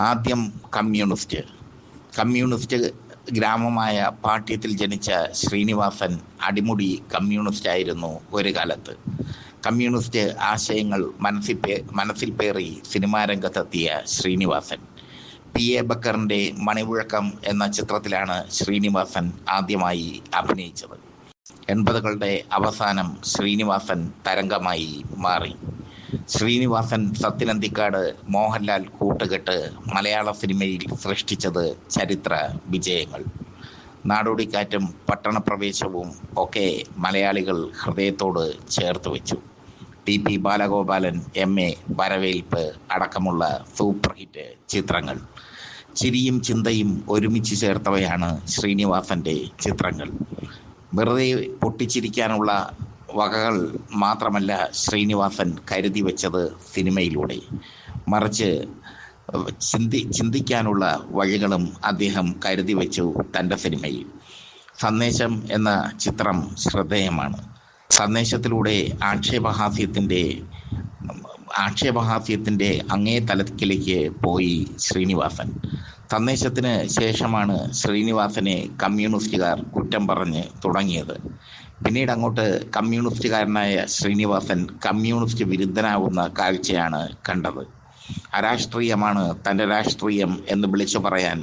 ആദ്യം കമ്മ്യൂണിസ്റ്റ് ഗ്രാമമായ പാട്യത്തിൽ ജനിച്ച ശ്രീനിവാസൻ അടിമുടി കമ്മ്യൂണിസ്റ്റായിരുന്നു ഒരു കാലത്ത്. കമ്മ്യൂണിസ്റ്റ് ആശയങ്ങൾ മനസ്സിൽ പേറി സിനിമാരംഗത്തെത്തിയ ശ്രീനിവാസൻ PA ബക്കറിൻ്റെ മണിമുഴക്കം എന്ന ചിത്രത്തിലാണ് ശ്രീനിവാസൻ ആദ്യമായി അഭിനയിച്ചത്. 80കളുടെ അവസാനം ശ്രീനിവാസൻ തരംഗമായി മാറി. ശ്രീനിവാസൻ സത്യനന്ദിക്കാട് മോഹൻലാൽ കൂട്ടുകെട്ട് മലയാള സിനിമയിൽ സൃഷ്ടിച്ചത് ചരിത്ര വിജയങ്ങൾ. നാടോടിക്കാറ്റും പട്ടണപ്രവേശവും ഒക്കെ മലയാളികൾ ഹൃദയത്തോട് ചേർത്ത് വെച്ചു. TP ബാലഗോപാലൻ MA വരവേൽപ്പ് അടക്കമുള്ള സൂപ്പർ ഹിറ്റ് ചിത്രങ്ങൾ. ചിരിയും ചിന്തയും ഒരുമിച്ച് ചേർത്തവയാണ് ശ്രീനിവാസൻ്റെ ചിത്രങ്ങൾ. വെറുതെ പൊട്ടിച്ചിരിക്കാനുള്ള വകകൾ മാത്രമല്ല ശ്രീനിവാസൻ കരുതി വെച്ചത് സിനിമയിലൂടെ, മറിച്ച് ചിന്തിക്കാനുള്ള വഴികളും അദ്ദേഹം കരുതി വെച്ചു തൻ്റെ സിനിമയിൽ. സന്ദേശം എന്ന ചിത്രം ശ്രദ്ധേയമാണ്. സന്ദേശത്തിലൂടെ ആക്ഷേപഹാസ്യത്തിൻ്റെ അങ്ങേ തലത്തിലേക്ക് പോയി ശ്രീനിവാസൻ. സന്ദേശത്തിന് ശേഷമാണ് ശ്രീനിവാസനെ കമ്മ്യൂണിസ്റ്റുകാർ കുറ്റം പറഞ്ഞ് തുടങ്ങിയത്. പിന്നീട് അങ്ങോട്ട് കമ്മ്യൂണിസ്റ്റുകാരനായ ശ്രീനിവാസൻ കമ്മ്യൂണിസ്റ്റ് വിരുദ്ധനാകുന്ന കാഴ്ചയാണ് കണ്ടത്. അരാഷ്ട്രീയമാണ് തൻ്റെ രാഷ്ട്രീയം എന്ന് വിളിച്ചു പറയാൻ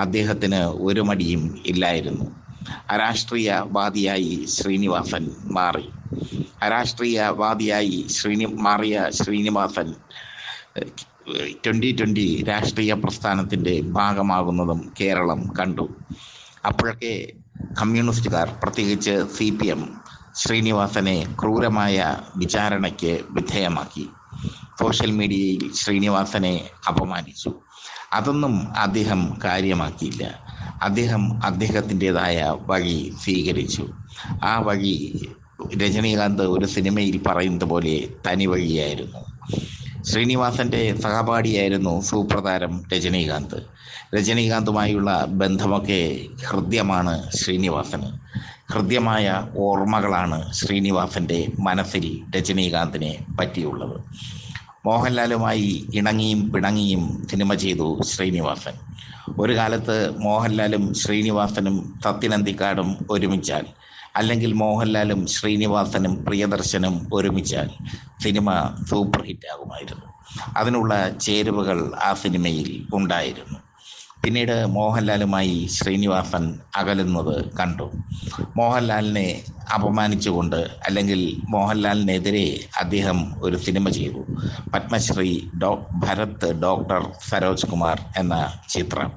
അദ്ദേഹത്തിന് ഒരു മടിയും ഇല്ലായിരുന്നു. അരാഷ്ട്രീയവാദിയായി ശ്രീനിവാസൻ മാറി. മാറിയ ശ്രീനിവാസൻ 2020 രാഷ്ട്രീയ പ്രസ്ഥാനത്തിൻ്റെ ഭാഗമാകുന്നതും കേരളം കണ്ടു. അപ്പോഴൊക്കെ കമ്മ്യൂണിസ്റ്റുകാർ, പ്രത്യേകിച്ച് CPM, ശ്രീനിവാസനെ ക്രൂരമായ വിചാരണയ്ക്ക് വിധേയമാക്കി. സോഷ്യൽ മീഡിയയിൽ ശ്രീനിവാസനെ അപമാനിച്ചു. അതൊന്നും അദ്ദേഹം കാര്യമാക്കിയില്ല. അദ്ദേഹം അദ്ദേഹത്തിൻ്റെതായ വഴി സ്വീകരിച്ചു. ആ വഴി രജനീകാന്ത് ഒരു സിനിമയിൽ പറയുന്നത് പോലെ തനി വഴിയായിരുന്നു. ശ്രീനിവാസൻ്റെ സഹപാഠിയായിരുന്നു സൂപ്രതാരം രജനീകാന്ത്. രജനീകാന്തുമായുള്ള ബന്ധമൊക്കെ ഹൃദ്യമാണ് ശ്രീനിവാസന്. ഹൃദ്യമായ ഓർമ്മകളാണ് ശ്രീനിവാസൻ്റെ മനസ്സിൽ രജനീകാന്തിനെ പറ്റിയുള്ളത്. മോഹൻലാലുമായി ഇണങ്ങിയും പിണങ്ങിയും സിനിമ ചെയ്തു ശ്രീനിവാസൻ. ഒരു കാലത്ത് മോഹൻലാലും ശ്രീനിവാസനും സത്യനന്ദിക്കാടും ഒരുമിച്ചാൽ, അല്ലെങ്കിൽ മോഹൻലാലും ശ്രീനിവാസനും പ്രിയദർശനും ഒരുമിച്ചാൽ സിനിമ സൂപ്പർ ഹിറ്റാകുമായിരുന്നു. അതിനുള്ള ചേരുവകൾ ആ സിനിമയിൽ ഉണ്ടായിരുന്നു. പിന്നീട് മോഹൻലാലുമായി ശ്രീനിവാസൻ അകലുന്നത് കണ്ടു. മോഹൻലാലിനെ അപമാനിച്ചുകൊണ്ട്, അല്ലെങ്കിൽ മോഹൻലാലിനെതിരെ അദ്ദേഹം ഒരു സിനിമ ചെയ്തു. പത്മശ്രീ ഭരത് ഡോക്ടർ സരോജ് കുമാർ എന്ന ചിത്രം.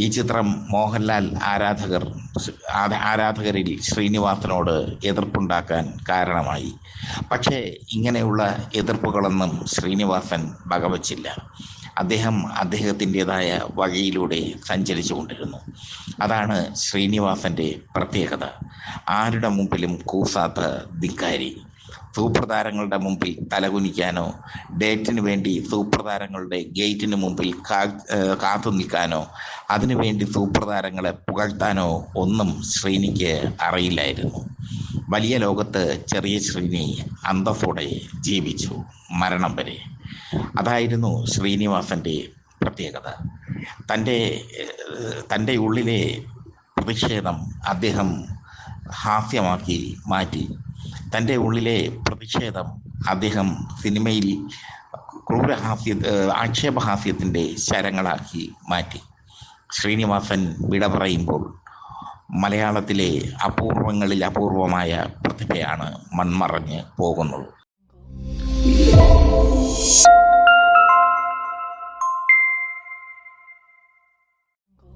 ഈ ചിത്രം മോഹൻലാൽ ആരാധകരിൽ ശ്രീനിവാസനോട് എതിർപ്പുണ്ടാക്കാൻ കാരണമായി. പക്ഷേ ഇങ്ങനെയുള്ള എതിർപ്പുകളൊന്നും ശ്രീനിവാസൻ വകവച്ചില്ല. അദ്ദേഹം അദ്ദേഹത്തിൻ്റെതായ വഴിയിലൂടെ സഞ്ചരിച്ചു കൊണ്ടിരുന്നു. അതാണ് ശ്രീനിവാസൻ്റെ പ്രത്യേകത. ആരുടെ മുമ്പിലും കൂസാത്ത ധിക്കാരി. സൂപ്രതാരങ്ങളുടെ മുമ്പിൽ തലകുനിക്കാനോ, ഡേറ്റിന് വേണ്ടി സൂപ്രതാരങ്ങളുടെ ഗേറ്റിന് മുമ്പിൽ കാത്തു നിൽക്കാനോ, അതിനുവേണ്ടി സൂപ്രതാരങ്ങളെ പുകഴ്ത്താനോ ഒന്നും ശ്രീനിക്ക് അറിയില്ലായിരുന്നു. വലിയ ലോകത്ത് ചെറിയ ശ്രീനി അന്തസ്സോടെ ജീവിച്ചു മരണം വരെ. അതായിരുന്നു ശ്രീനിവാസൻ്റെ പ്രത്യേകത. തൻ്റെ ഉള്ളിലെ പ്രതിഷേധം അദ്ദേഹം ഹാസ്യമാക്കി മാറ്റി. തൻ്റെ ഉള്ളിലെ പ്രതിഷേധം അദ്ദേഹം സിനിമയിൽ ആക്ഷേപഹാസ്യത്തിൻ്റെ ശരങ്ങളാക്കി മാറ്റി. ശ്രീനിവാസൻ വിട പറയുമ്പോൾ മലയാളത്തിലെ അപൂർവങ്ങളിൽ അപൂർവമായ പ്രതിഭയാണ് മൺമറഞ്ഞ് പോകുന്നത്.